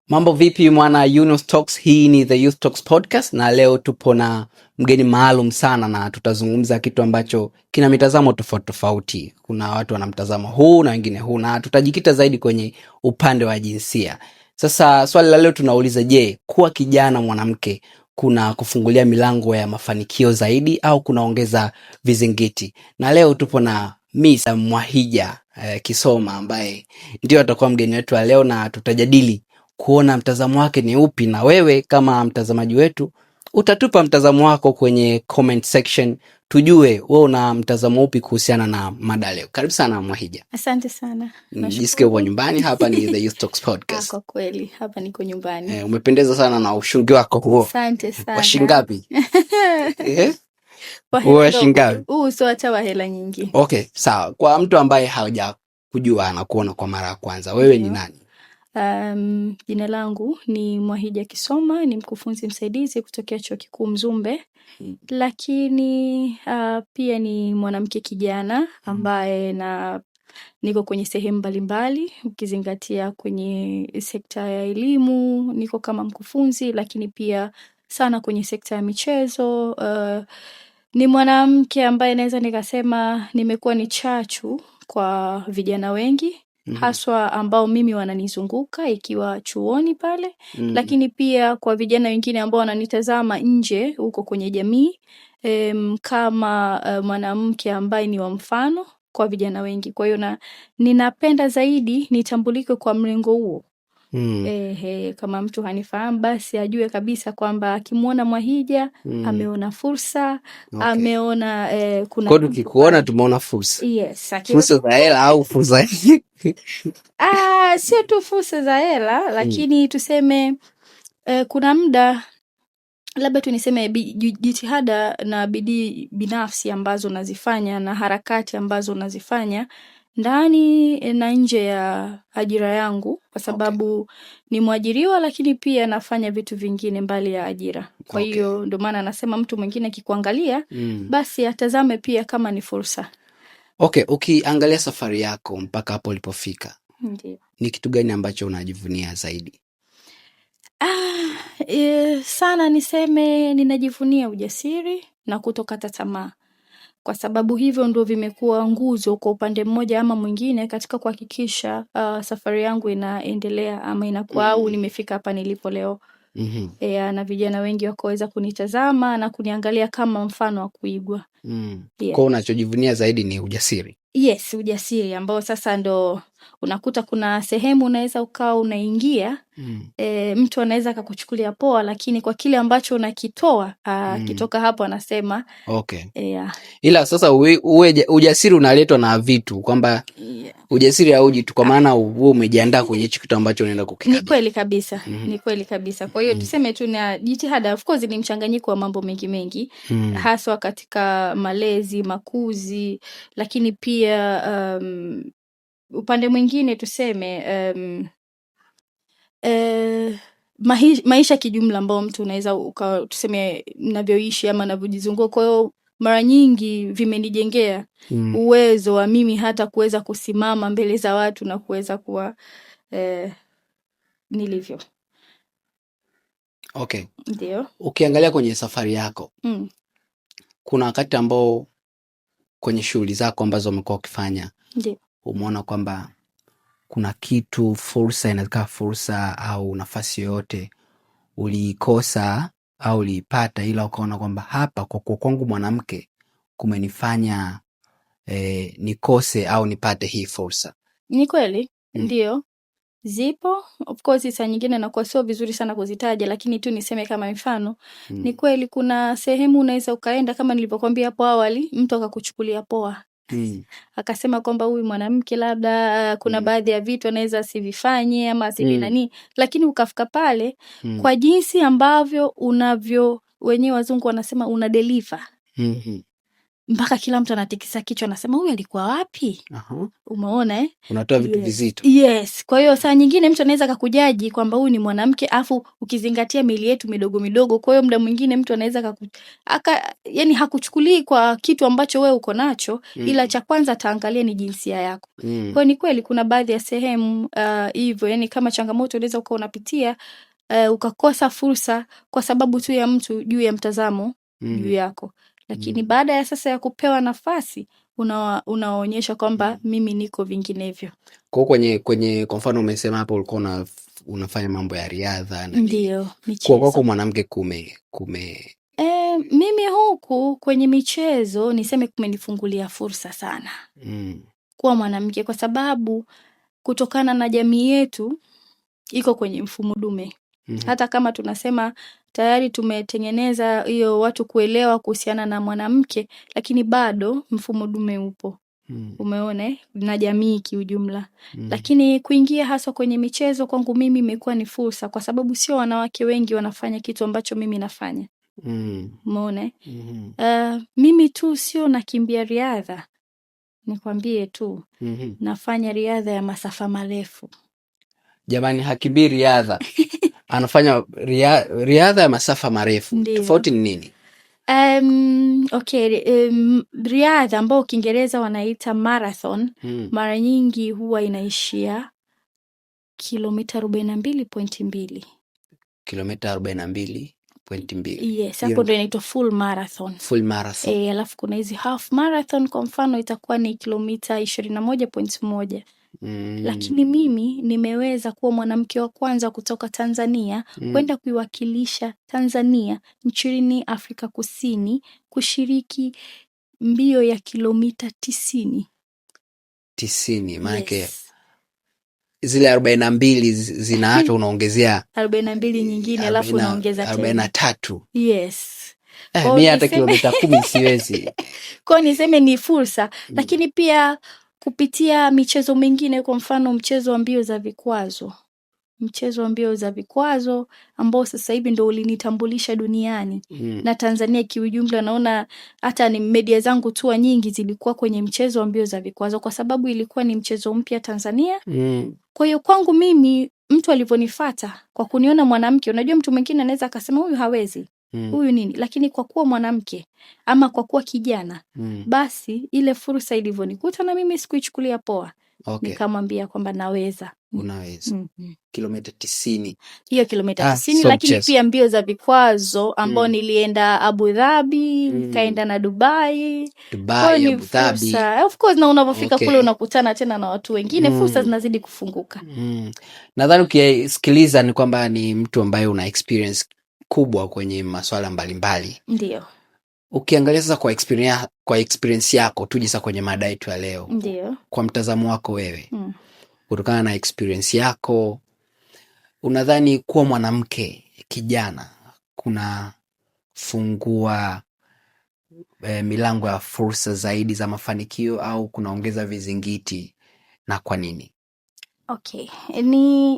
Mambo vipi mwana Yunus Talks, hii ni The Youth Talks Podcast na leo tupo na mgeni maalum sana na tutazungumza kitu ambacho kina mitazamo tofauti tofauti. Kuna watu wana mtazamo huu na wengine huu na tutajikita zaidi kwenye upande wa jinsia. Sasa swali la leo tunauliza, je, kuwa kijana mwanamke kuna kufungulia milango ya mafanikio zaidi au kunaongeza vizingiti? Na leo tupo na Miss Mwahija Kisoma ambaye ndio atakuwa mgeni wetu wa leo na tutajadili kuona mtazamo wake ni upi, na wewe kama mtazamaji wetu utatupa mtazamo wako kwenye comment section, tujue wewe una mtazamo upi kuhusiana na mada leo. Karibu sana Mwahija. Asante sana. Jisikie uko nyumbani, hapa ni The Youth Talks Podcast. Kwa kweli, hapa niko nyumbani. Umependeza sana na ushungi wako huo. Asante sana. Wa shingapi? Wa shingapi? Sio hata wa hela nyingi. Okay, sawa. Kwa mtu ambaye haja kujua na kuona kwa mara ya kwanza, wewe ni nani? Jina langu ni Mwahija Kisoma, ni mkufunzi msaidizi kutokea Chuo Kikuu Mzumbe. Lakini pia ni mwanamke kijana ambaye niko kwenye sehemu mbalimbali, ukizingatia kwenye sekta ya elimu, niko kama mkufunzi, lakini pia sana kwenye sekta ya michezo. Ni mwanamke ambaye naweza nikasema nimekuwa ni chachu kwa vijana wengi, haswa ambao mimi wananizunguka ikiwa chuoni pale, lakini pia kwa vijana wengine ambao wananitazama nje huko kwenye jamii, kama mwanamke ambaye ni wa mfano kwa vijana wengi. Kwa hiyo ninapenda zaidi nitambulike kwa mlengo huo. Kama mtu hanifahamu basi ajue kabisa kwamba akimuona Mwahija ameona fursa, ameona kuna kwa tukikuona tumeona fursa. Yes, fursa za hela au fursa sio tu fursa za hela, lakini tuseme kuna muda labda tu niseme jitihada na bidii binafsi ambazo nazifanya na harakati ambazo nazifanya ndani na nje ya ajira yangu, kwa sababu ni mwajiriwa, lakini pia nafanya vitu vingine mbali ya ajira. Kwa hiyo ndio maana nasema mtu mwingine akikuangalia basi atazame pia kama ni fursa. Ukiangalia safari yako mpaka hapo ulipofika, ndiyo, ni kitu gani ambacho unajivunia zaidi? Sana niseme ninajivunia ujasiri na kutokata tamaa, kwa sababu hivyo ndio vimekuwa nguzo kwa upande mmoja ama mwingine katika kuhakikisha safari yangu inaendelea ama inakuwa au nimefika hapa nilipo leo. Na vijana wengi wakaweza kunitazama na kuniangalia kama mfano wa kuigwa. Kwa unachojivunia zaidi ni ujasiri? Yes, ujasiri ambao sasa ndo unakuta kuna sehemu unaweza ukawa unaingia, mtu anaweza akakuchukulia poa, lakini kwa kile ambacho unakitoa kitoka hapo anasema ila sasa ujasiri unaletwa na vitu, kwamba ujasiri hauji tu kwa maana wewe umejiandaa kwenye kitu ambacho unaenda kukikabili. Ni kweli kabisa. Ni kweli kabisa. Kwa hiyo tuseme tu na jitihada, of course ni mchanganyiko wa mambo mengi haswa katika malezi, makuzi, lakini pia upande mwingine tuseme maisha kijumla ambao mtu unaweza tuseme ninavyoishi ama ninavyojizunguka. Kwa hiyo mara nyingi vimenijengea uwezo wa mimi hata kuweza kusimama mbele za watu na kuweza kuwa nilivyo. Ndio. Ukiangalia kwenye safari yako, kuna wakati ambao kwenye shughuli zako ambazo umekuwa ukifanya, ndio, umeona kwamba kuna kitu, fursa, inaweza fursa au nafasi yoyote ulikosa au ulipata, ila ukaona kwamba hapa kwa kwangu mwanamke kumenifanya nikose au nipate hii fursa? Ni kweli. Ndio, zipo. Of course saa nyingine nakuwa sio vizuri sana kuzitaja, lakini tu niseme kama mfano. Ni kweli kuna sehemu unaweza ukaenda kama nilivyokuambia hapo awali, mtu akakuchukulia poa. Akasema kwamba huyu mwanamke labda kuna baadhi ya vitu anaweza asivifanye ama nani, lakini ukafika pale kwa jinsi ambavyo wenyewe wazungu wanasema una deliver. mpaka kila mtu anatikisa kichwa anasema huyu alikuwa wapi? Umeona unatoa vitu vizito. Yes. Kwa hiyo saa nyingine mtu anaweza kukujaji kwamba huyu ni mwanamke, afu ukizingatia miili yetu midogo midogo, kwa hiyo muda mwingine mtu anaweza yani hakuchukulii kwa kitu ambacho wewe uko nacho, ila cha kwanza ataangalia ni jinsia yako. Kwa hiyo ni kweli kuna baadhi ya sehemu hivyo, yani kama changamoto unaweza ukawa unapitia ukakosa fursa kwa sababu tu ya mtu juu ya mtazamo juu yako. Lakini baada ya sasa ya kupewa nafasi unaonyesha kwamba mimi niko vinginevyo. Kwa kwenye kwa mfano umesema hapo ulikuwa unafanya mambo ya riadha na ndio michezo. Kwa mwanamke mimi huku kwenye michezo niseme kumenifungulia fursa sana. Kuwa mwanamke, kwa sababu kutokana na jamii yetu iko kwenye mfumo dume. Hata kama tunasema tayari tumetengeneza hiyo watu kuelewa kuhusiana na mwanamke, lakini bado mfumo dume upo. Umeona na jamii kiujumla. Lakini kuingia hasa kwenye michezo kwangu mimi imekuwa ni fursa, kwa sababu sio wanawake wengi wanafanya kitu ambacho mimi nafanya. Umeona? Mimi tu sio nakimbia riadha. Nikwambie tu nafanya riadha ya masafa marefu. Jamani, hakimbii riadha. Anafanya riadha ya masafa marefu. Tofauti ni nini? Riadha ambao Kiingereza wanaita marathon, mara nyingi huwa inaishia kilomita 42.2. Kilomita 42.2. Yes, hapo ndio inaitwa full marathon. Full marathon. Alafu kuna hizi half marathon, kwa mfano itakuwa ni kilomita 21.1. Lakini mimi nimeweza kuwa mwanamke wa kwanza kutoka Tanzania kwenda kuiwakilisha Tanzania nchini Afrika Kusini kushiriki mbio ya kilomita 90. 90, maana zile 42 zinaacha unaongezea 42 nyingine, alafu unaongeza tena 43. Yes. Mimi hata kilomita 10 siwezi. Kwa niseme ni fursa, lakini pia kupitia michezo mingine, kwa mfano mchezo wa mbio za vikwazo. Mchezo wa mbio za vikwazo ambao sasa hivi ndio ulinitambulisha duniani na Tanzania kiujumla. Naona hata ni media zangu tu nyingi zilikuwa kwenye mchezo wa mbio za vikwazo, kwa sababu ilikuwa ni mchezo mpya Tanzania. Kwa hiyo kwangu mimi mtu alivyonifuata kwa kuniona mwanamke, unajua mtu mwingine anaweza akasema huyu hawezi. Huyu nini, lakini kwa kuwa mwanamke ama kwa kuwa kijana basi ile fursa ilivyonikuta na mimi sikuichukulia poa. Nikamwambia kwamba naweza. Unaweza. Kilomita 90. Hiyo kilomita 90, lakini pia mbio za vikwazo ambao nilienda Abu Dhabi, nikaenda na Dubai, Abu Dhabi. Of course, na unapofika kule unakutana tena na watu wengine, fursa zinazidi kufunguka. Nadhani ukisikiliza ni kwamba ni mtu ambaye una experience kubwa kwenye masuala mbalimbali. Ndio. Ukiangalia sasa kwa experience yako, tuje sasa kwenye mada yetu ya leo. Ndio. Kwa mtazamo wako wewe, kutokana na experience yako, unadhani kuwa mwanamke kijana kuna fungua milango ya fursa zaidi za mafanikio au kunaongeza vizingiti, na kwa nini?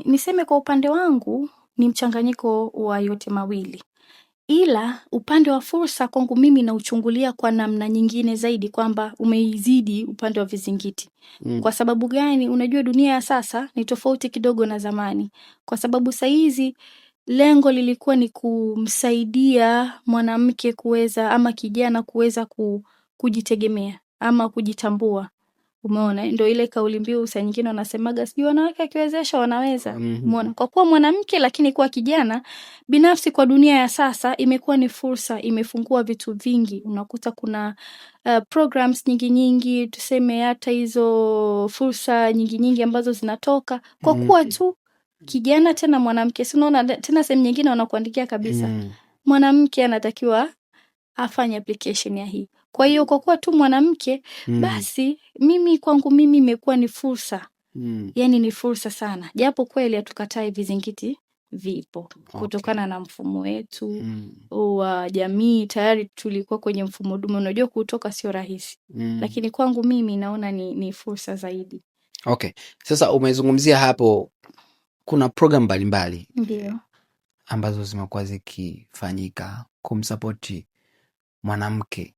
Niseme kwa upande wangu ni mchanganyiko wa yote mawili. Ila upande wa fursa kwangu mimi na uchungulia kwa namna nyingine zaidi, kwamba umeizidi upande wa vizingiti. Kwa sababu gani? Unajua dunia ya sasa ni tofauti kidogo na zamani. Kwa sababu saizi lengo lilikuwa ni kumsaidia mwanamke kuweza ama kijana kuweza kujitegemea ama kujitambua. Umeona, ndio ile kauli mbiu saa nyingine wanasemaga sijui wanawake akiwezesha wanaweza. Umeona, kwa kuwa mwanamke lakini kwa kijana binafsi, kwa dunia ya sasa imekuwa ni fursa, imefungua vitu vingi. Unakuta kuna programs nyingi, tuseme hata hizo fursa nyingi ambazo zinatoka kwa kuwa tu kijana, tena mwanamke. Si unaona tena sehemu nyingine wanakuandikia kabisa mwanamke anatakiwa afanye application ya hii. Kwa hiyo kwa kuwa tu mwanamke basi kwangu mimi imekuwa ni fursa. Yani ni fursa sana. Japo kweli hatukatai vizingiti vipo kutokana na mfumo wetu wa jamii. Tayari tulikuwa kwenye mfumo dume, unajua kutoka sio rahisi. Lakini kwangu mimi naona ni fursa zaidi. Sasa umezungumzia hapo kuna program mbalimbali ndio ambazo zimekuwa zikifanyika kumsapoti mwanamke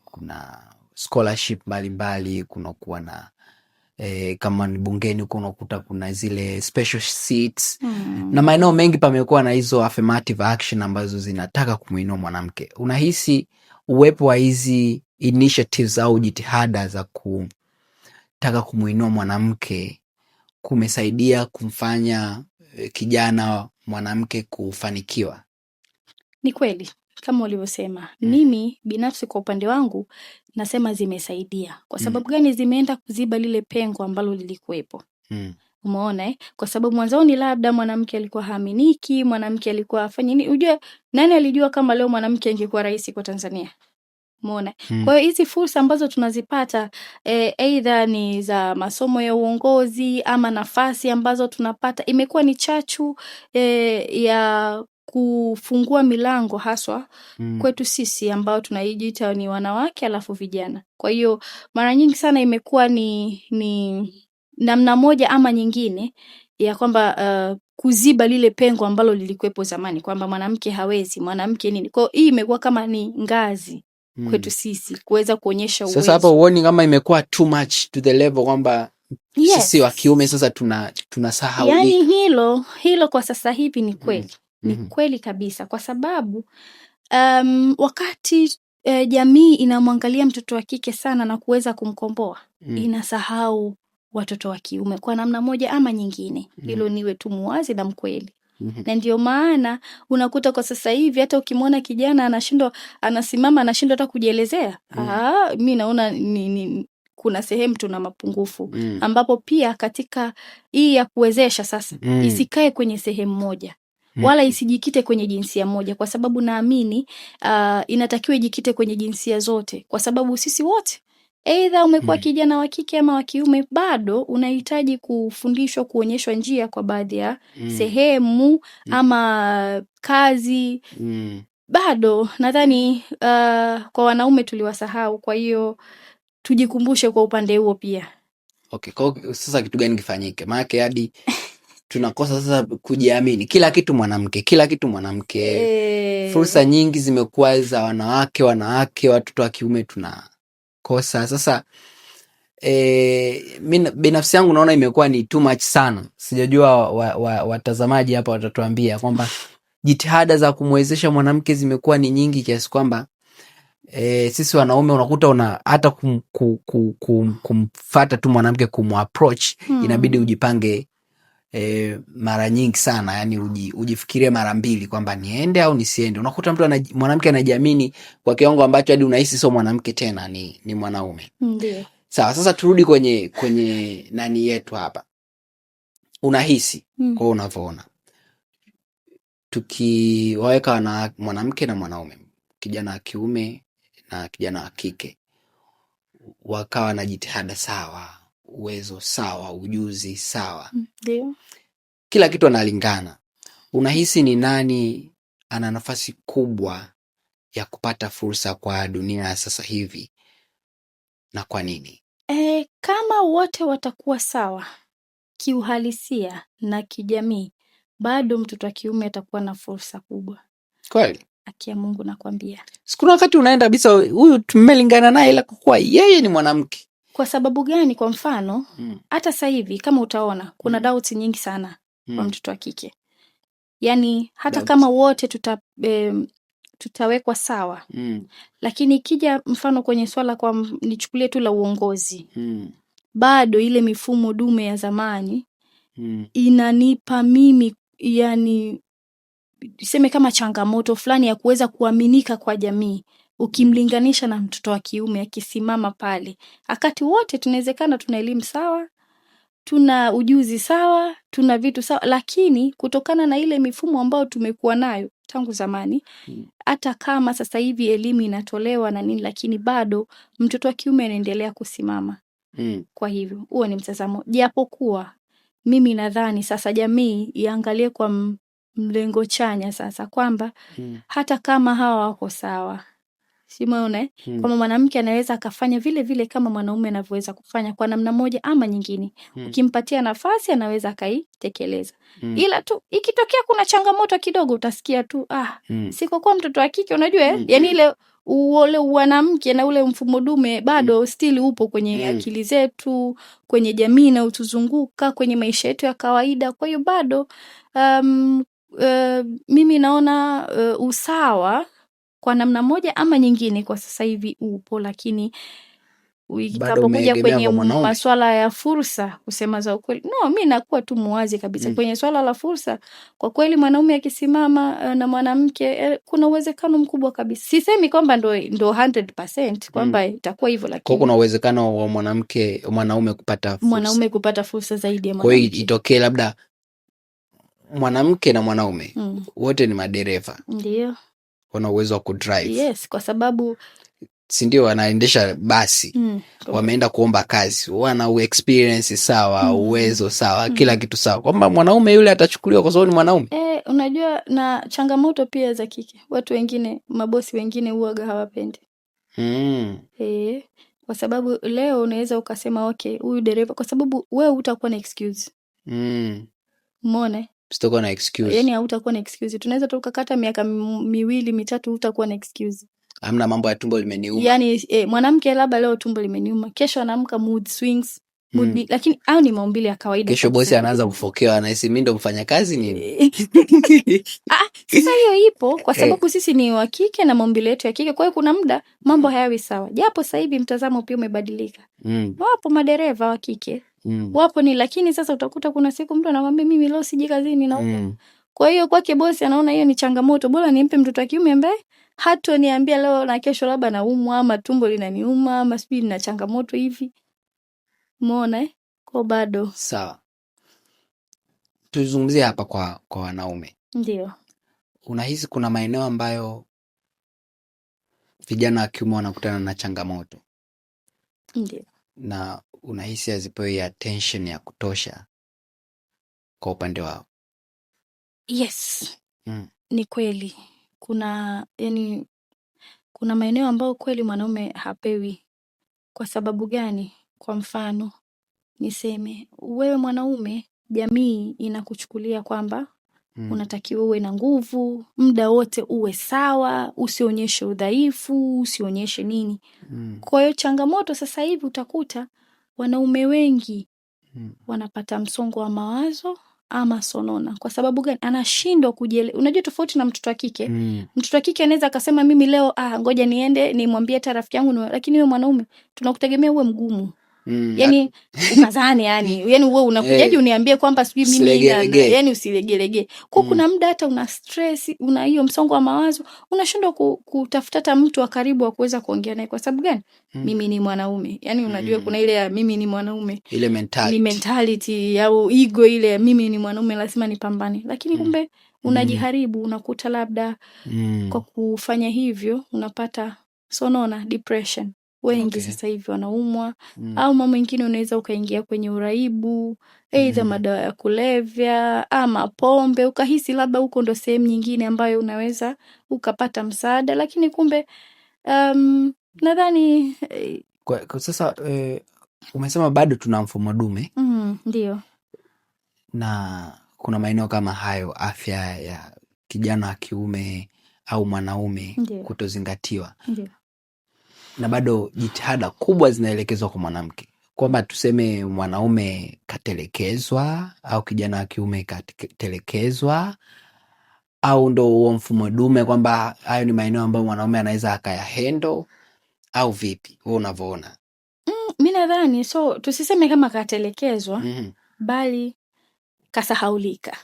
kuna scholarship mbalimbali, kuna kuwa na kama ni bungeni huko unakuta kuna zile special seats na maeneo mengi pamekuwa na hizo affirmative action ambazo zinataka kumuinua mwanamke. Unahisi uwepo wa hizi initiatives au jitihada za kutaka kumuinua mwanamke kumesaidia kumfanya kijana mwanamke kufanikiwa? Ni kweli kama ulivyosema. Mimi binafsi kwa upande wangu nasema zimesaidia. Kwa sababu gani? Zimeenda kuziba lile pengo ambalo lilikuwepo. Umeona Kwa sababu mwanzoni labda mwanamke alikuwa haaminiki, mwanamke alikuwa afanye nini? Unajua nani alijua kama leo mwanamke angekuwa rais kwa Tanzania? Umeona Kwa hiyo hizi fursa ambazo tunazipata either ni za masomo ya uongozi ama nafasi ambazo tunapata, imekuwa ni chachu ya kufungua milango haswa kwetu sisi ambao tunajiita ni wanawake alafu vijana. Kwa hiyo mara nyingi sana imekuwa ni namna moja ama nyingine ya kwamba kuziba lile pengo ambalo lilikuwepo zamani, kwamba mwanamke hawezi, mwanamke nini. Kwa hiyo hii imekuwa kama ni ngazi kwetu sisi kuweza kuonyesha uwezo. Sasa hapa uone kama imekuwa too much to the level kwamba sisi wa kiume sasa tunasahau. Yani hilo kwa sasa hivi ni kweli. Ni kweli kabisa, kwa sababu wakati jamii inamwangalia mtoto wa kike sana na kuweza kumkomboa, inasahau watoto wa kiume kwa namna moja ama nyingine. Hilo niwe tu muwazi na mkweli. Na ndio maana unakuta kwa sasa hivi hata ukimwona kijana anasimama anashindwa hata kujielezea. Mimi naona kuna sehemu tuna mapungufu ambapo pia katika hii ya kuwezesha sasa isikae kwenye sehemu moja wala isijikite kwenye jinsia moja, kwa sababu naamini inatakiwa ijikite kwenye jinsia zote, kwa sababu sisi wote either umekuwa kijana wa kike ama wa kiume, bado unahitaji kufundishwa, kuonyeshwa njia kwa baadhi ya sehemu ama kazi. Bado nadhani kwa wanaume tuliwasahau, kwa hiyo tujikumbushe kwa upande huo pia. Okay, kwa sasa kitu gani kifanyike? Maana hadi tunakosa sasa kujiamini. Kila kitu mwanamke. Fursa nyingi zimekuwa za wanawake, watoto wa kiume tunakosa. Sasa mimi binafsi yangu naona imekuwa ni too much sana. Sijajua watazamaji hapa watatuambia kwamba jitihada za kumwezesha mwanamke zimekuwa ni nyingi kiasi kwamba sisi wanaume unakuta hata kumfuata tu mwanamke kumapproach inabidi ujipange mara nyingi sana, yani ujifikirie mara mbili kwamba niende au nisiende. Unakuta mwanamke anajiamini kwa kiwango ambacho hadi unahisi sio mwanamke tena, ni mwanaume. Ndiyo. Sawa, sasa turudi kwenye nani yetu hapa. Unahisi kwa unavyoona tukiwaweka mwanamke na mwanaume, kijana wa kiume na kijana wa kike, wakawa na jitihada sawa, uwezo sawa, ujuzi sawa, ndio kila kitu analingana, unahisi ni nani ana nafasi kubwa ya kupata fursa kwa dunia ya sasa hivi na kwa nini? Kama wote watakuwa sawa kiuhalisia na kijamii, bado mtoto wa kiume atakuwa na fursa kubwa. Kweli? Akia Mungu nakwambia. Sikuna wakati unaenda kabisa huyu tumelingana naye, ila kwa yeye ni mwanamke. Kwa sababu gani? Kwa mfano hata sasa hivi kama utaona kuna doubts nyingi sana kwa mtoto wa kike. Yaani hata kama wote tutawekwa sawa, lakini ikija mfano kwenye swala kwa nichukulie tu la uongozi, bado ile mifumo dume ya zamani inanipa mimi, yani tuseme kama changamoto fulani ya kuweza kuaminika kwa jamii, ukimlinganisha na mtoto wa kiume akisimama pale. Akati wote tunawezekana tuna elimu sawa, tuna ujuzi sawa, tuna vitu sawa, lakini kutokana na ile mifumo ambayo tumekuwa nayo tangu zamani, hata kama sasa hivi elimu inatolewa na nini, lakini bado mtoto wa kiume anaendelea kusimama. Kwa hivyo huo ni mtazamo, japokuwa mimi nadhani sasa jamii iangalie kwa mlengo chanya sasa, kwamba hata kama hawa wako sawa, simuone kama mwanamke anaweza akafanya vile vile kama mwanaume anavyoweza kufanya kwa namna moja ama nyingine. Ukimpatia nafasi anaweza akaitekeleza. Ila tu ikitokea kuna changamoto kidogo utasikia tu siko kwa mtoto wa kike, unajua yani ile ule wanamke na ule mfumo dume bado still upo kwenye akili zetu, kwenye jamii na utuzunguka, kwenye maisha yetu ya kawaida. Kwa hiyo bado mimi naona usawa kwa namna moja ama nyingine kwa sasa hivi upo, lakini itakapokuja kwenye masuala ya fursa, kusema za ukweli, mi nakuwa tu muwazi kabisa. Kwenye swala la fursa, kwa kweli mwanaume akisimama na mwanamke, kuna uwezekano mkubwa kabisa. Sisemi kwamba ndo 100% kwamba itakuwa hivyo, lakini kuna uwezekano wa mwanaume kupata fursa zaidi ya mwanamke. Kwa hiyo itokee labda mwanamke na mwanaume wote ni madereva, ndio wana uwezo wa kudrive. Yes, kwa sababu si ndio wanaendesha basi, wameenda kuomba kazi, wana experience sawa, uwezo sawa, kila kitu sawa, kwamba mwanaume yule atachukuliwa kwa sababu ni mwanaume. Unajua, na changamoto pia za kike, watu wengine, mabosi wengine huaga hawapendi. Kwa sababu leo unaweza ukasema okay, huyu dereva, kwa sababu wewe hutakuwa na excuse. Umeona? Sitakuwa na excuse. Yaani hautakuwa na excuse. Tunaweza tukakata miaka 2 3 hutakuwa na excuse. Hamna mambo ya tumbo limeniuma. Yaani mwanamke labda leo tumbo limeniuma, kesho anaamka mood swings, lakini au ni maumbile ya kawaida. Kesho bosi anaanza kufokewa, anahisi mimi ndo mfanyakazi nini? Sasa hiyo ipo kwa sababu sisi ni wa kike na maumbile yetu ya kike. Kwa hiyo kuna muda mambo hayawi sawa. Japo sasa hivi mtazamo pia umebadilika. Wapo madereva wa kike. Wapo ni, lakini sasa utakuta kuna siku mtu anamwambia mimi leo siji kazini na kwa hiyo kwake bosi anaona hiyo ni changamoto, bora nimpe mtoto wa kiume ambaye hata niambia leo na kesho labda naumwa ama tumbo linaniuma ama sijui nina changamoto hivi. Umeona kwa bado. Sawa. Tuzungumzie hapa kwa wanaume. Ndio. Unahisi kuna maeneo ambayo vijana wa kiume wanakutana na changamoto? Ndio. Na unahisi hazipewi attention ya kutosha kwa upande wao? Yes. Ni kweli. Kuna maeneo ambayo kweli mwanaume hapewi. Kwa sababu gani? Kwa mfano, niseme, wewe mwanaume, jamii inakuchukulia kwamba unatakiwa uwe na nguvu, muda wote uwe sawa, usionyeshe udhaifu, usionyeshe nini. Kwa hiyo changamoto sasa hivi utakuta wanaume wengi wanapata msongo wa mawazo ama sonona. Kwa sababu gani? Anashindwa kujielewa. Unajua tofauti na mtoto wa kike. Mtoto wa kike anaweza akasema mimi leo ngoja niende nimwambie hata rafiki yangu, lakini wewe mwanaume tunakutegemea uwe mgumu. Yaani ukazane, yani wewe unakujaje uniambie kwamba sijui mimi yani usilegelege. Kwa kuna muda hata una stress, una hiyo msongo wa mawazo, unashindwa kutafuta mtu wa karibu wa kuweza kuongea naye. Kwa sababu gani? Mimi ni mwanaume. Yani unajua kuna ile ya mimi ni mwanaume. Ile mentality au ego ile mimi ni mwanaume lazima nipambane. Lakini kumbe unajiharibu, unakuta labda kwa kufanya hivyo unapata sonona, depression. Wengi sasa hivi wanaumwa. Au mama mwingine unaweza ukaingia kwenye uraibu, aidha madawa ya kulevya ama pombe, ukahisi labda huko ndo sehemu nyingine ambayo unaweza ukapata msaada, lakini kumbe nadhani kwa sasa umesema bado tuna mfumo dume. Ndio. Na kuna maeneo kama hayo, afya ya kijana wa kiume au mwanaume kutozingatiwa. Ndio. Na bado jitihada kubwa zinaelekezwa kwa mwanamke, kwamba tuseme mwanaume katelekezwa au kijana wa kiume katelekezwa, au ndo huo mfumo dume kwamba hayo ni maeneo ambayo mwanaume anaweza akayahendo, au vipi wewe unavyoona? Mimi nadhani tusiseme kama katelekezwa, bali kasahaulika.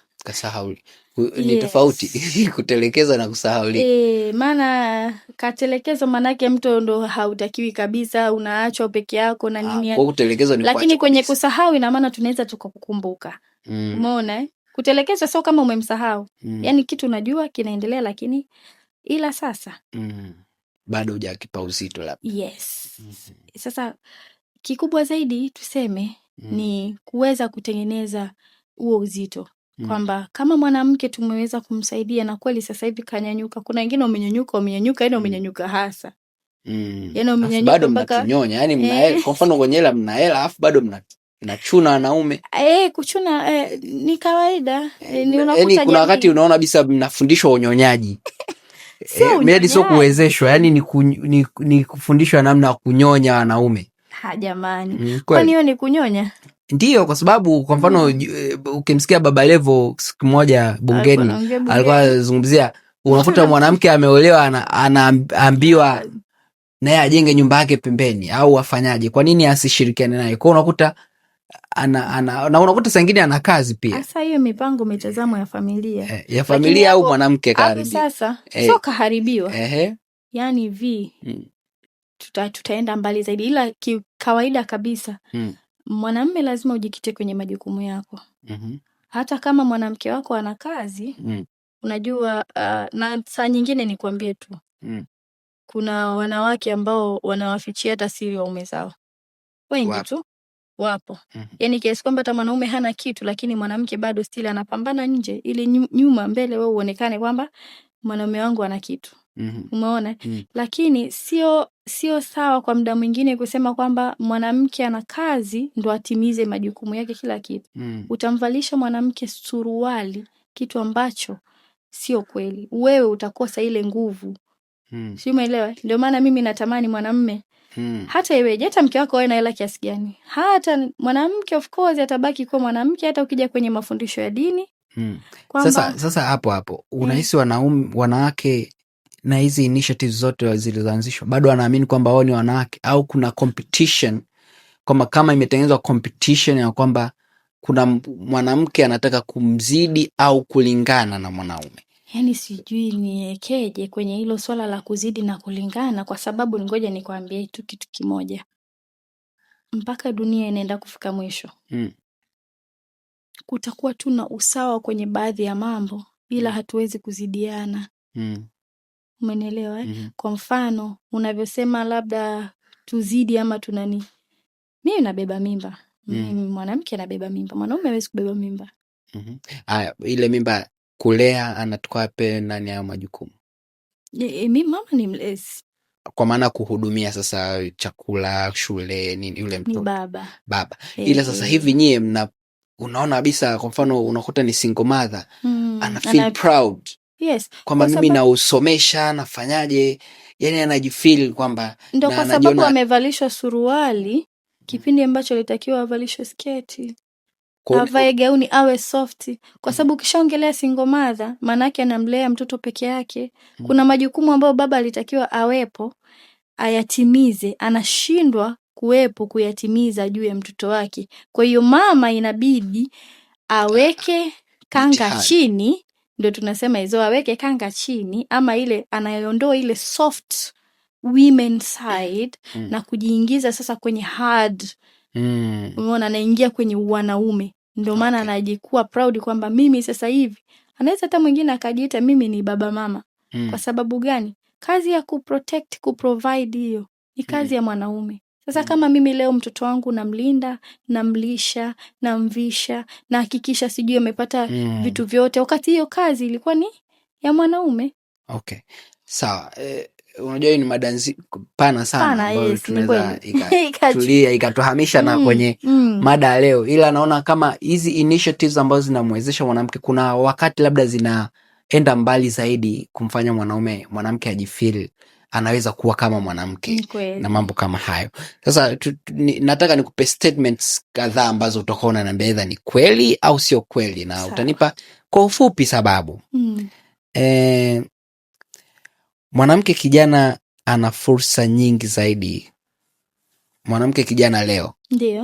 Ni tofauti kutelekeza na kusahaulika. Maana katelekezwa manake mtu ndo hautakiwi kabisa, unaachwa peke yako na nini. Kwa kutelekezwa ni lakini kwenye kusahau ina maana tunaweza tukakukumbuka. Umeona Kutelekezwa sio kama umemsahau. Yaani kitu unajua kinaendelea, lakini ila sasa bado hujakipa uzito labda. Yes. Sasa kikubwa zaidi tuseme ni kuweza kutengeneza huo uzito. Kwamba kama mwanamke tumeweza kumsaidia na kweli sasa hivi kanyanyuka. Kuna wengine wamenyanyuka hasa. Yaani wamenyanyuka bado mnatunyonya, yani mnaela, kwa mfano kwenye hela mnaela alafu bado mnachuna wanaume. Kuchuna ni kawaida. Ni unakuta yani kuna wakati unaona bisa mnafundishwa unyonyaji. Sio miradi sio unyonyaji. kuwezeshwa, yani ni kufundishwa namna ya kunyonya wanaume. Jamani. Kwani Kweli. hiyo ni kunyonya? Ndiyo, kwa sababu kwa mfano ukimsikia Baba Levo siku moja bungeni alikuwa anazungumzia, unakuta mwanamke ameolewa anaambiwa naye ajenge nyumba yake pembeni au afanyaje, kwa nini asishirikiane naye? Kwa unakuta na unakuta saa ingine ana kazi pia. Sasa hiyo mipango mitazamo ya familia ya familia au mwanamke kaharibiwa. Sasa sio kaharibiwa, yani tutaenda mbali zaidi, ila kawaida kabisa mwanamume lazima ujikite kwenye majukumu yako. Hata kama mwanamke wako ana kazi, unajua na saa nyingine nikwambie tu, kuna wanawake ambao wanawafichia hata siri waume zao. Wengi tu wapo. Yani kiasi kwamba hata mwanaume hana kitu, lakini mwanamke bado still anapambana nje ili nyuma mbele wewe uonekane kwamba mwanaume wangu ana kitu. Umeona? Lakini sio sawa kwa muda mwingine kusema kwamba mwanamke ana kazi ndo atimize majukumu yake kila kitu. Utamvalisha mwanamke suruali, kitu ambacho sio kweli. Wewe utakosa ile nguvu. Sio, umeelewa? Ndio maana mimi natamani mwanamume hata iweje, hata mke wako awe na hela kiasi gani, hata mwanamke of course atabaki kuwa mwanamke, hata ukija kwenye mafundisho ya dini. Sasa hapo unahisi wanawake na hizi initiatives zote zilizoanzishwa bado wanaamini kwamba wao ni wanawake, au kuna competition, kwamba kama imetengenezwa competition ya kwamba kuna mwanamke anataka kumzidi au kulingana na mwanaume? Yani sijui niekeje kwenye hilo swala la kuzidi na kulingana, kwa sababu ngoja nikwambie tu kitu kimoja, mpaka dunia inaenda kufika mwisho kutakuwa tu na usawa kwenye baadhi ya mambo, ila hatuwezi kuzidiana. Umenielewa? Kwa mfano unavyosema labda tuzidi ama tunani, mimi nabeba mimba, mimi mwanamke nabeba mimba, mwanaume hawezi kubeba mimba. Haya, ile mimba kulea anatoka pe nani ya majukumu? Mimi mama ni mlezi, kwa maana kuhudumia sasa chakula, shule, nini, yule mtoto ni baba. Ila sasa hivi nyie unaona kabisa, kwa mfano unakuta ni single mother ana feel proud, yes, kwamba mimi nausomesha nafanyaje, yani anajifeel kwamba ndo kwa sababu amevalishwa suruali kipindi ambacho litakiwa avalishwe sketi, avae gauni, awe soft, kwa sababu ukishaongelea single mother maana yake anamlea mtoto peke yake. Kuna majukumu ambayo baba alitakiwa awepo ayatimize, anashindwa kuwepo kuyatimiza juu ya mtoto wake. Kwa hiyo mama inabidi aweke kanga chini, ndio tunasema hizo, aweke kanga chini, ama ile anaiondoa ile soft women side na kujiingiza sasa kwenye hard. Umeona, anaingia kwenye wanaume. Ndio maana anajikuwa proud kwamba mimi sasa hivi, anaweza hata mwingine akajiita mimi ni baba mama. Kwa sababu gani? Kazi ya kuprotect, kuprovide, hiyo ni kazi ya mwanaume. Sasa kama mimi leo mtoto wangu namlinda, namlisha, namvisha, nahakikisha sijui amepata vitu vyote, wakati hiyo kazi ilikuwa ni ya mwanaume. Okay, sawa. Unajua hii ni madanzi pana sana ambayo tunaweza ikatulia ikatuhamisha na kwenye mada ya leo, ila naona kama hizi initiatives ambazo zinamwezesha mwanamke, kuna wakati labda zinaenda mbali zaidi kumfanya mwanamke ajifeel anaweza kuwa kama mwanamke na mambo kama hayo. Sasa nataka nikupe statements kadhaa ambazo utakuwa unaniambia either ni kweli au sio kweli, na utanipa kwa ufupi sababu. Mwanamke kijana ana fursa nyingi zaidi. Mwanamke kijana leo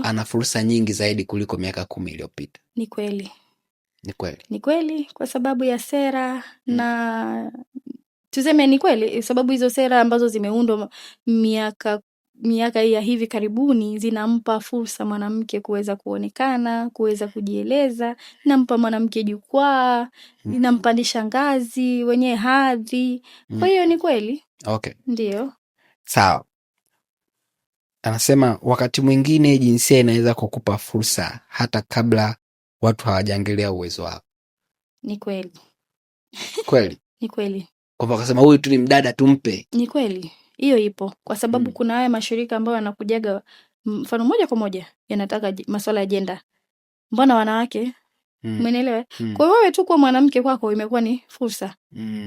ana fursa nyingi zaidi kuliko miaka 10 iliyopita. Ni kweli. Ni kweli kwa sababu ya sera na tuseme ni kweli sababu hizo sera ambazo zimeundwa miaka ya hivi karibuni zinampa fursa mwanamke kuweza kuonekana, kuweza kujieleza, nampa mwanamke jukwaa, inampandisha ngazi, wenye hadhi. Kwa hiyo ni kweli. Okay. Ndio. Sawa. Anasema wakati mwingine jinsia inaweza kukupa fursa hata kabla watu hawajaangalia uwezo wako. Ni kweli. Kweli? Ni kweli. Kwa akasema huyu tu ni mdada tumpe. Ni kweli. Hiyo ipo kwa sababu kuna haya mashirika ambayo yanakujaga mfano moja kwa moja yanataka masuala ya gender. Mbona wanawake Umeelewa? Kwa hiyo wewe tu kuwa mwanamke kwako imekuwa ni fursa.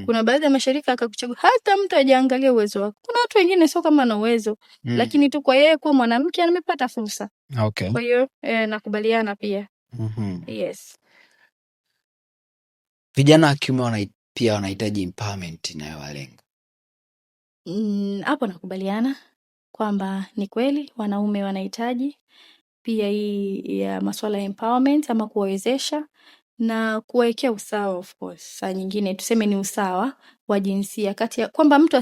Kuna baadhi ya mashirika akakuchagua hata mtu hajaangalia uwezo wako. Kuna watu wengine sio kama ana uwezo, lakini tu kwa yeye kuwa mwanamke amepata fursa. Okay. Kwa hiyo nakubaliana pia. Yes. Vijana wa kiume pia wanahitaji empowerment inayowalenga. Hapo nakubaliana kwamba ni kweli wanaume wanahitaji pia hii ya masuala ya empowerment ama kuwawezesha na kuwekea usawa. Of course saa nyingine tuseme ni usawa wa jinsia kati ya kwamba mtu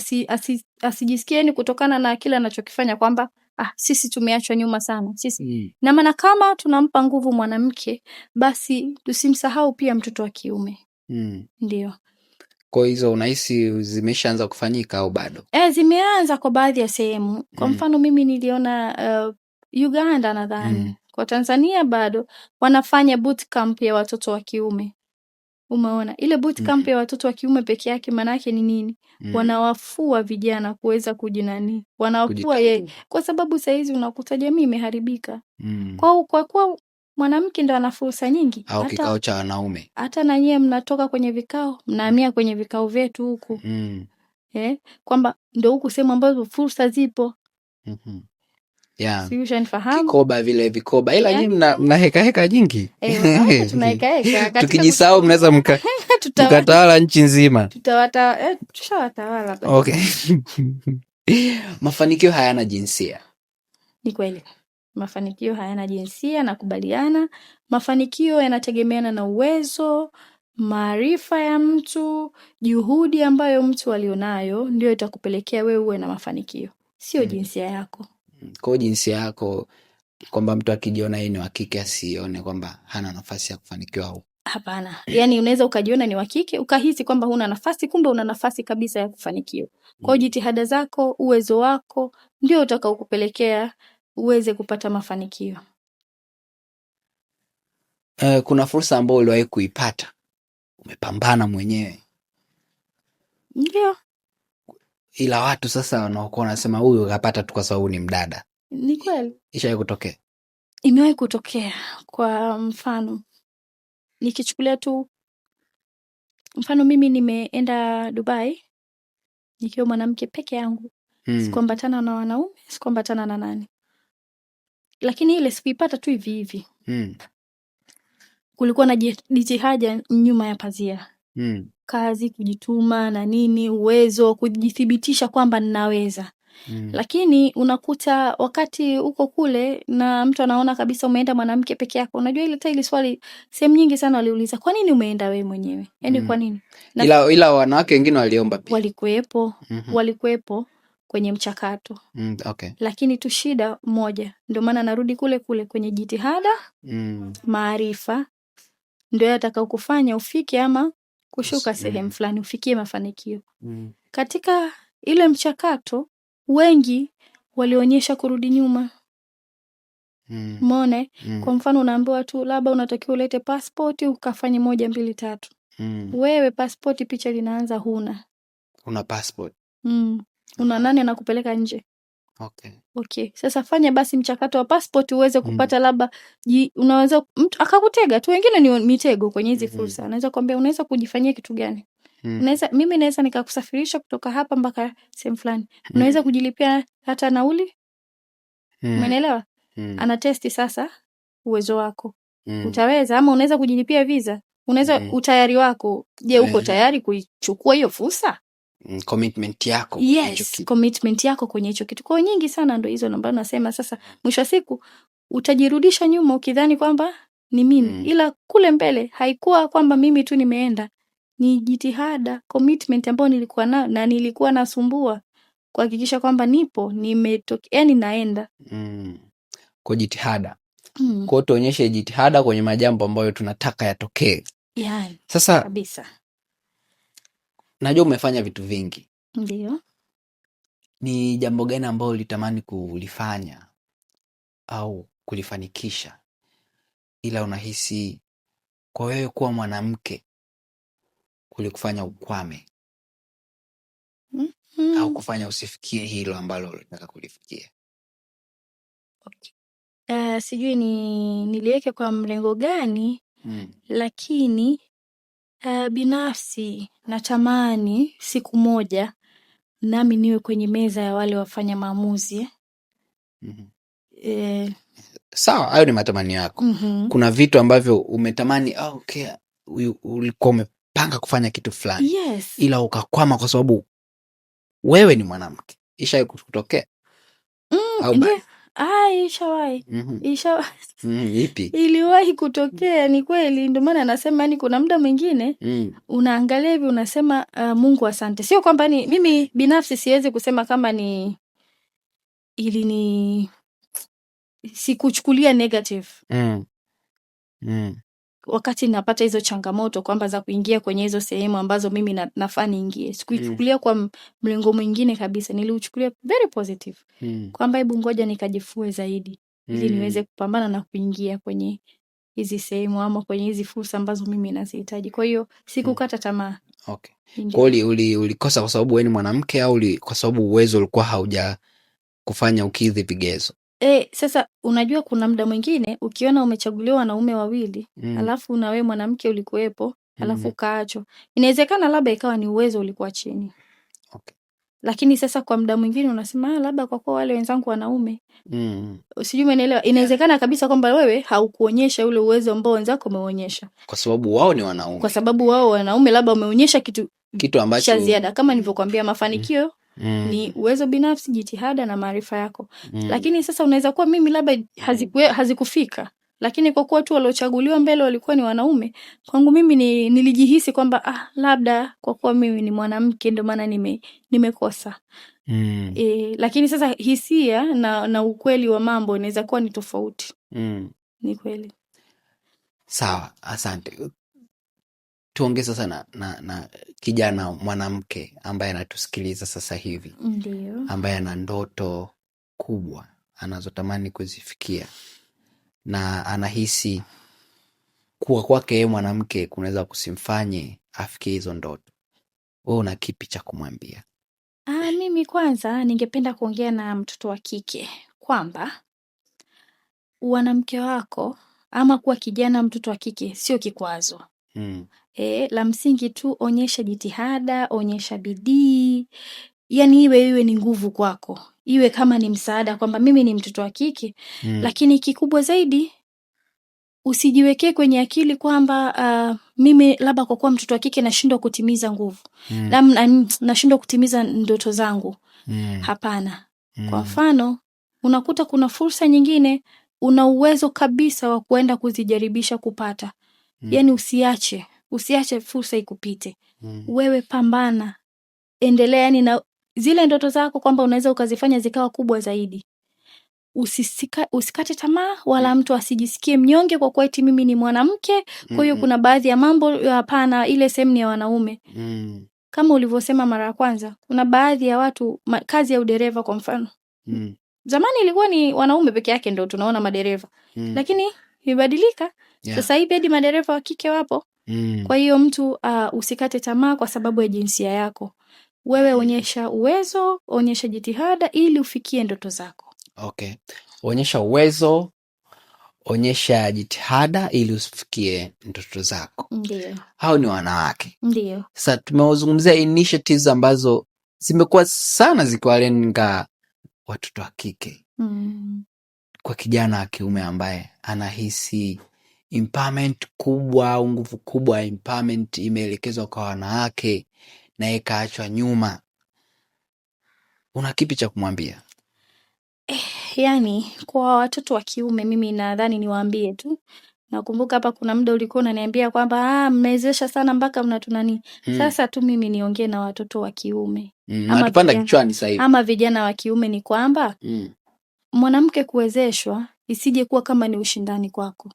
asijisikie ni kutokana na kile anachokifanya kwamba sisi tumeachwa nyuma sana sisi. Na maana kama tunampa nguvu mwanamke basi tusimsahau pia mtoto wa kiume. Ndio. Kwa hizo unahisi zimeshaanza kufanyika au bado? Zimeanza kwa baadhi ya sehemu. Kwa mfano mimi niliona Uganda nadhani. Kwa Tanzania bado wanafanya boot camp ya watoto wa kiume. Umeona? Ile boot camp ya watoto wa kiume peke yake maana yake ni nini? Wanawafua vijana kuweza kujinani. Wanawafua kwa sababu saa hizi unakuta jamii imeharibika. Kwa kuwa mwanamke ndo ana fursa nyingi. Au kikao cha wanaume. Hata na nyie mnatoka kwenye vikao, mnahamia kwenye vikao vyetu huku. Kwamba ndo huku sehemu ambazo fursa zipo. Yeah. Si ushanifahamu? Vikoba vile vikoba. Ila nyinyi mna heka nyingi. Tunaheka. Tukijisahau mnaweza mkatawala nchi nzima. Tushawatawala. Okay. Mafanikio hayana jinsia. Ni kweli. Mafanikio hayana jinsia, nakubaliana. Mafanikio yanategemeana na uwezo, maarifa ya mtu, juhudi ambayo mtu alionayo ndio itakupelekea wewe uwe na mafanikio. Sio jinsia yako. Kwa jinsia yako kwamba mtu akijiona yeye ni wa kike asione kwamba hana nafasi ya kufanikiwa au. Hapana. Yaani unaweza ukajiona ni wa kike, ukahisi kwamba huna nafasi, kumbe una nafasi kabisa ya kufanikiwa. Kwa jitihada zako, uwezo wako ndio utakaokupelekea uweze kupata mafanikio. Kuna fursa ambayo uliwahi kuipata, umepambana mwenyewe. Ndio. Ila watu sasa wanaokuwa wanasema huyu kapata tu kwa sababu ni mdada. Ni kweli. Ishawahi kutokea? Imewahi kutokea. Kwa mfano, nikichukulia tu mfano mimi nimeenda Dubai nikiwa mwanamke peke yangu. Sikuambatana na wanaume, sikuambatana na nani. Lakini ile sikuipata tu hivi hivi. Kulikuwa na jitihada nyuma ya pazia. Kazi, kujituma na nini, uwezo, kujithibitisha kwamba ninaweza. Lakini unakuta wakati uko kule na mtu anaona kabisa umeenda mwanamke peke yako. Unajua ile swali sehemu nyingi sana waliuliza, kwa nini umeenda wewe mwenyewe? Yaani kwa nini? Ila wanawake wengine waliomba pia. Walikuwepo kwenye mchakato. Okay. Lakini tu shida moja, ndio maana narudi kule kwenye jitihada, maarifa ndio yatakao kufanya ufike ama kushuka sehemu fulani ufikie mafanikio. Katika ile mchakato wengi walionyesha kurudi nyuma. Umeona? Kwa mfano unaambiwa tu labda unatakiwa ulete passport ukafanye 1 2 3. Wewe passport picha linaanza huna. Una passport. Una nani anakupeleka nje? Okay. Sasa fanya basi mchakato wa passport uweze kupata labda unaweza mtu akakutega tu, wengine ni mitego kwenye hizi fursa. Anaweza kuambia unaweza kujifanyia kitu gani? Mimi naweza nikakusafirisha kutoka hapa mpaka sehemu fulani. Unaweza kujilipia hata nauli? Umeelewa? Ana testi sasa uwezo wako. Utaweza ama unaweza kujilipia visa? Unaweza utayari wako. Je, uko tayari kuichukua hiyo fursa? Commitment yako. Yes, commitment yako kwenye hicho kitu. Kwa nyingi sana ndo hizo namba nasema sasa mwisho wa siku utajirudisha nyuma ukidhani kwamba ni mimi. Ila kule mbele haikuwa kwamba mimi tu nimeenda. Ni jitihada, commitment ambayo nilikuwa nayo na nilikuwa nasumbua kuhakikisha kwamba nipo, yani naenda. Kwa jitihada. Kwa tuonyeshe jitihada kwenye majambo ambayo tunataka yatokee. Yani, sasa kabisa. Najua umefanya vitu vingi. Ndio. Ni jambo gani ambalo ulitamani kulifanya au kulifanikisha ila unahisi kwa wewe kuwa mwanamke kulikufanya ukwame au kufanya usifikie hilo ambalo unataka kulifikia? Okay. Sijui niliweke kwa mlengo gani, Lakini binafsi natamani siku moja nami niwe kwenye meza ya wale wafanya maamuzi. Sawa, hayo ni matamanio yako. Kuna vitu ambavyo umetamani, okay, ulikuwa umepanga kufanya kitu fulani, Yes. ila ukakwama kwa sababu wewe ni mwanamke. Ishawahi kutokea? Ishawahi. Ipi? Iliwahi kutokea, ni kweli. Ndio maana nasema yani kuna muda mwingine unaangalia hivi unasema Mungu asante. Sio kwamba ni mimi binafsi siwezi kusema kama ni sikuchukulia negative. Wakati napata hizo changamoto kwamba za kuingia kwenye hizo sehemu ambazo mimi nafaa niingie, sikuichukulia kwa mlengo mwingine kabisa. Niliuchukulia very positive. Kwamba hebu ngoja nikajifue zaidi ili niweze kupambana na kuingia kwenye hizi sehemu ama kwenye hizi fursa ambazo mimi nazihitaji. Kwa hiyo sikukata tamaa. Okay. Kwa ulikosa kwa sababu wewe ni mwanamke au kwa sababu uwezo ulikuwa hauja kufanya ukidhi vigezo? Sasa unajua kuna muda mwingine ukiona umechaguliwa wanaume wawili, alafu na wewe mwanamke ulikuwepo, alafu kaachwa. Inawezekana labda ikawa ni uwezo ulikuwa chini. Okay. Lakini sasa kwa muda mwingine unasema labda kwa kuwa wale wenzangu wanaume. Sijui umeelewa. Inawezekana kabisa kwamba wewe haukuonyesha ule uwezo ambao wenzako wameonyesha. Kwa sababu wao ni wanaume. Kwa sababu wao wanaume labda wameonyesha kitu ambacho cha ziada, kama nilivyokuambia mafanikio ni uwezo binafsi, jitihada na maarifa yako. Lakini sasa unaweza kuwa mimi labda hazikufika, lakini kwa kuwa tu waliochaguliwa mbele walikuwa ni wanaume, kwangu mimi nilijihisi kwamba labda kwa kuwa mimi ni mwanamke ndio maana nimekosa. Lakini sasa hisia na ukweli wa mambo inaweza kuwa ni tofauti. Ni kweli. Sawa, asante. Tuongee sasa na kijana mwanamke ambaye anatusikiliza sasa hivi. Ndiyo. Ambaye ana ndoto kubwa anazotamani kuzifikia na anahisi kuwa kwake yeye mwanamke kunaweza kusimfanye afikie hizo ndoto. Wewe una kipi cha kumwambia? Mimi kwanza ningependa kuongea na mtoto wa kike kwamba wanamke wako ama kuwa kijana mtoto wa kike sio kikwazo. La msingi tu onyesha jitihada, onyesha bidii. Yani iwe ni nguvu kwako. Iwe kama ni msaada kwamba mimi ni mtoto wa kike, lakini kikubwa zaidi usijiwekee kwenye akili kwamba mimi labda kwa kuwa mtoto wa kike nashindwa kutimiza nguvu. Nashindwa kutimiza ndoto zangu. Hapana. Kwa mfano, unakuta kuna fursa nyingine una uwezo kabisa wa kuenda kuzijaribisha kupata. Yani usiache fursa ikupite. Wewe pambana. Endelea yani na zile ndoto zako kwamba unaweza ukazifanya zikawa kubwa zaidi. Usikate tamaa wala mtu asijisikie mnyonge kwa kuwa eti mimi ni mwanamke, kwa hiyo kuna baadhi ya mambo hapana, ile sehemu ni ya wanaume. Kama ulivyosema mara ya kwanza, kuna baadhi ya watu kazi ya udereva kwa mfano. Zamani ilikuwa ni wanaume peke yake ndio tunaona madereva. Lakini imebadilika. Sasa hivi hadi madereva wa kike wapo. Kwa hiyo mtu usikate tamaa kwa sababu ya jinsia yako. Wewe onyesha uwezo, onyesha jitihada ili ufikie ndoto zako. Okay. Onyesha uwezo, onyesha jitihada ili ufikie ndoto zako. Ndiyo. Hao ni wanawake. Ndiyo. Sasa tumezungumzia initiatives ambazo zimekuwa sana zikiwalenga watoto wa kike. Kwa kijana wa kiume ambaye anahisi empowerment kubwa au nguvu kubwa ya empowerment imeelekezwa kwa wanawake na yeye kaachwa nyuma. Una kipi cha kumwambia? Yani kwa watoto wa kiume mimi nadhani niwaambie tu. Nakumbuka hapa kuna muda ulikuwa unaniambia kwamba mmewezesha sana mpaka mnatunani. Sasa tu mimi niongee na watoto wa kiume. Tupanda kichwani sasa hivi. Ama vijana wa kiume ni kwamba mwanamke kuwezeshwa isije kuwa kama ni ushindani kwako.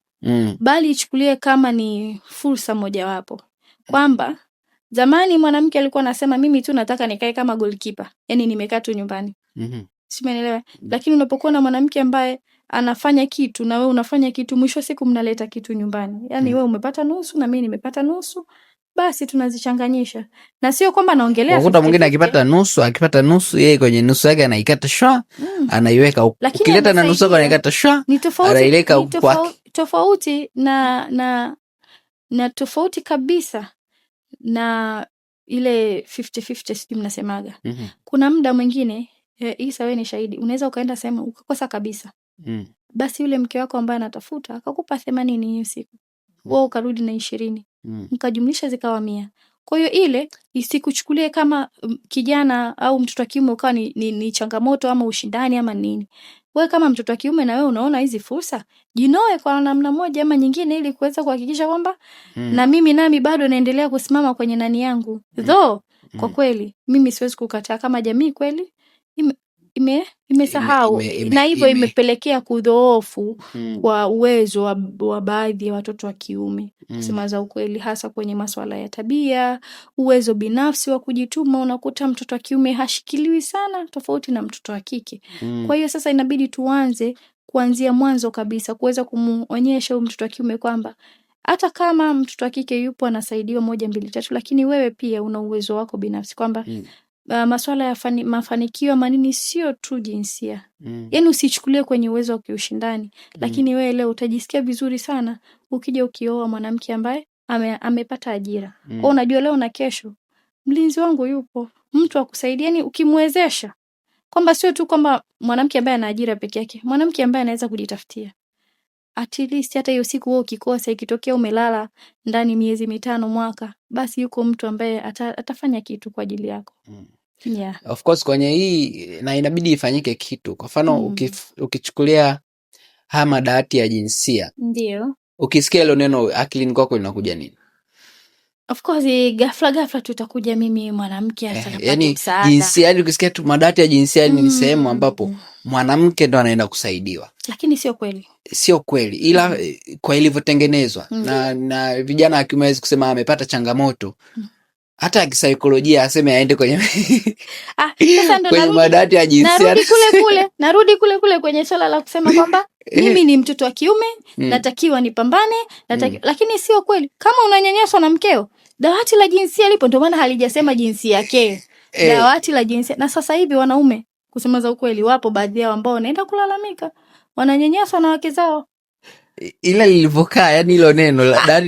Bali ichukulie kama ni fursa mojawapo. Kwamba zamani mwanamke alikuwa anasema mimi tu nataka nikae kama goalkeeper. Yani nimekaa tu nyumbani. Simeelewa. Lakini unapokuwa na mwanamke ambaye anafanya kitu na wewe unafanya kitu, mwisho siku mnaleta kitu nyumbani. Yani wewe umepata nusu na mimi nimepata nusu, basi tunazichanganyisha. Na sio kwamba naongelea unakuta mwingine akipata nusu yeye kwenye nusu yake anaikata shwa, anaiweka ukileta na nusu yake anaikata shwa, anaileka kwake. Tofauti na na tofauti kabisa na ile 50-50 sijui mnasemaga. Kuna muda mwingine Isa wewe ni shahidi, unaweza ukaenda sehemu ukakosa kabisa. Basi yule mke wako ambaye anatafuta akakupa 80 hiyo siku, wewe ukarudi na 20, mkajumlisha zikawa 100. Kwa hiyo ile isikuchukulie kama kijana au mtoto wa kiume ukawa ni changamoto ama ushindani ama nini. Wewe kama mtoto wa kiume na wewe unaona hizi fursa, jinoe kwa namna moja ama nyingine ili kuweza kuhakikisha kwamba na nami bado naendelea kusimama kwenye nani yangu. Though kwa kweli mimi siwezi kukataa kama jamii kweli imesahau na hivyo imepelekea kudhoofu kwa uwezo wa baadhi ya watoto wa kiume. Kusema za ukweli, hasa kwenye masuala ya tabia, uwezo binafsi wa kujituma, unakuta mtoto wa kiume hashikiliwi sana tofauti na mtoto wa kike. Kwa hiyo sasa inabidi tuanze kuanzia mwanzo kabisa kuweza kumuonyesha huyu mtoto wa kiume kwamba hata kama mtoto wa kike yupo anasaidiwa 1 2 3, lakini wewe pia una uwezo wako binafsi kwamba masuala ya mafanikio manini sio tu jinsia. Yaani usichukulie kwenye uwezo wa kiushindani, lakini wewe leo utajisikia vizuri sana ukija ukioa mwanamke ambaye amepata ajira. Kwa unajua leo na kesho mlinzi wangu yupo, mtu akusaidia, yani ukimwezesha kwamba sio tu kwamba mwanamke ambaye ana ajira peke yake, mwanamke ambaye anaweza kujitafutia. At least hata hiyo siku wewe ukikosa, ikitokea umelala ndani miezi 5 mwaka, basi yuko mtu ambaye atafanya kitu kwa ajili yako. Yeah. Of course kwenye hii na inabidi ifanyike kitu. Kwa mfano ukichukulia haya madawati ya jinsia. Ndio. Ukisikia hilo neno akilini kwako linakuja nini? Of course ghafla tutakuja mimi mwanamke atapata msaada. Jinsia, yani ukisikia tu madawati ya jinsia ni sehemu ambapo mwanamke ndo anaenda kusaidiwa. Lakini sio kweli. Sio kweli, ila kwa ilivyotengenezwa na vijana akiweza kusema amepata changamoto. Hata kisaikolojia aseme aende kwenye sasa ndo kwenye madawati ya jinsia. Narudi kule kwenye swala la kusema kwamba mimi ni mtoto wa kiume, natakiwa nipambane, lakini sio kweli. Kama unanyanyaswa na mkeo, dawati la jinsia lipo, ndio maana halijasema jinsia yake. Dawati la jinsia. Na sasa hivi wanaume, kusema za ukweli, wapo baadhi yao ambao wanaenda kulalamika wananyanyaswa na wake zao. Ila lilivokaa, yani hilo neno la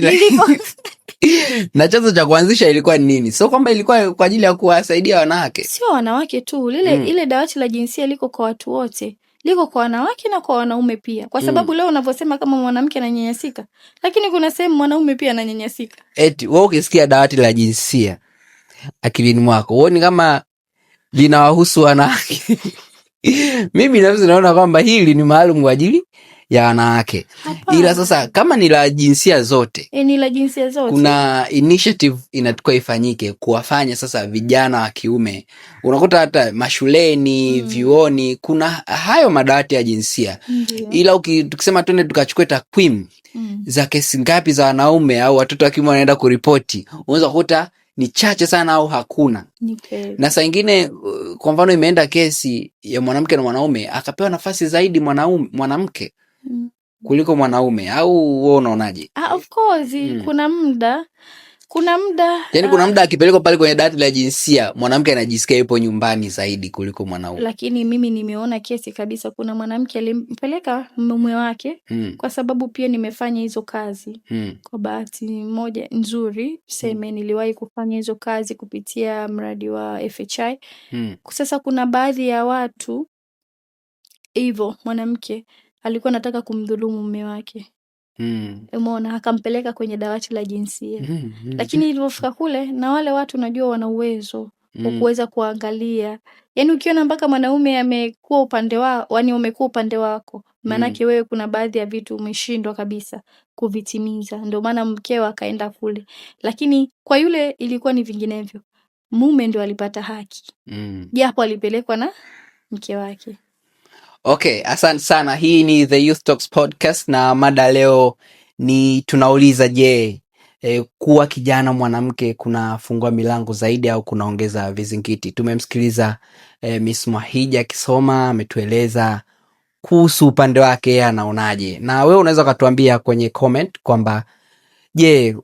na chanzo cha kuanzisha ilikuwa nini? Sio kwamba ilikuwa kwa ajili ya kuwasaidia wanawake. Sio wanawake tu. Ile dawati la jinsia liko kwa watu wote. Liko kwa wanawake na kwa wanaume pia. Kwa sababu leo unavyosema kama mwanamke ananyanyasika, lakini kuna sehemu mwanaume pia ananyanyasika. Eti wewe ukisikia dawati la jinsia akilini mwako, uone kama linawahusu wanawake. Mimi naona kwamba hili ni maalum kwa ajili ya wanawake. Ila sasa kama ni la jinsia zote, ni la jinsia zote, kuna initiative inatakiwa ifanyike kuwafanya sasa vijana wa kiume. Unakuta hata mashuleni, vyuoni kuna hayo madawati ya jinsia. Ila tukisema twende tukachukue takwimu za kesi ngapi za wanaume au watoto wa kiume wanaenda kuripoti, unaweza kukuta ni chache sana au hakuna. Na saa nyingine kwa mfano imeenda kesi ya mwanamke na mwanaume, akapewa nafasi zaidi mwanamke kuliko mwanaume, au wewe unaonaje? Of course kuna muda yani kuna muda akipelekwa pale kwenye dawati la jinsia, mwanamke anajisikia yupo nyumbani zaidi kuliko mwanaume. Lakini mimi nimeona kesi kabisa, kuna mwanamke alimpeleka mume wake kwa sababu pia nimefanya hizo kazi. Kwa bahati moja nzuri sema niliwahi kufanya hizo kazi kupitia mradi wa FHI. Sasa kuna baadhi ya watu hivyo, mwanamke alikuwa anataka kumdhulumu mume wake. Umeona, akampeleka kwenye dawati la jinsia. Lakini ilipofika kule, na wale watu najua wana uwezo wa kuweza kuangalia. Yaani ukiona mpaka mwanaume amekuwa upande wako, yani umekuwa upande wako, maanake wewe kuna baadhi ya vitu umeshindwa kabisa kuvitimiza. Ndio maana mkeo akaenda kule. Lakini kwa yule ilikuwa ni vinginevyo. Mume ndio alipata haki. Japo alipelekwa na mke wake. Okay, asante sana. Hii ni The Youth Talks Podcast na mada leo ni tunauliza kuwa kijana mwanamke kunafungua milango zaidi au kunaongeza vizingiti? Tumemsikiliza Miss Mwahija Kisoma, ametueleza kuhusu upande wake anaonaje. Na wewe unaweza kutuambia kwenye comment kwamba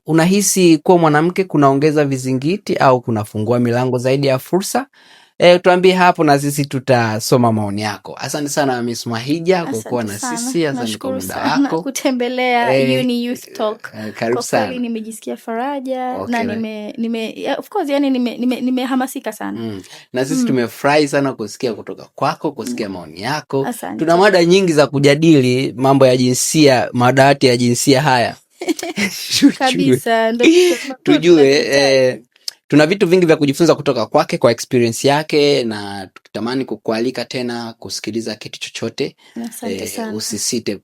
unahisi kuwa mwanamke kunaongeza vizingiti au kunafungua milango zaidi ya fursa? tuambie hapo na sisi tutasoma maoni yako. Asante sana Miss Mwahija kwa kuwa na sisi. Asante kwa muda wako kutembelea Uni Youth Talk. Karibu sana. Kwa kweli nimejisikia faraja na of course yani nimehamasika sana. Na sisi tumefurahi sana kusikia kutoka kwako, kusikia maoni yako. Tuna mada nyingi za kujadili, mambo ya jinsia, madawati ya jinsia haya. Kabisa. Tujue tuna vitu vingi vya kujifunza kutoka kwake, kwa experience yake, na tukitamani kukualika tena kusikiliza kitu chochote. Usisite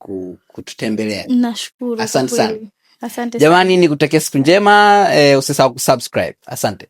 kututembelea. Nashukuru. Asante sana. Jamani, nikutakia siku njema. Usisahau kusubscribe. Asante.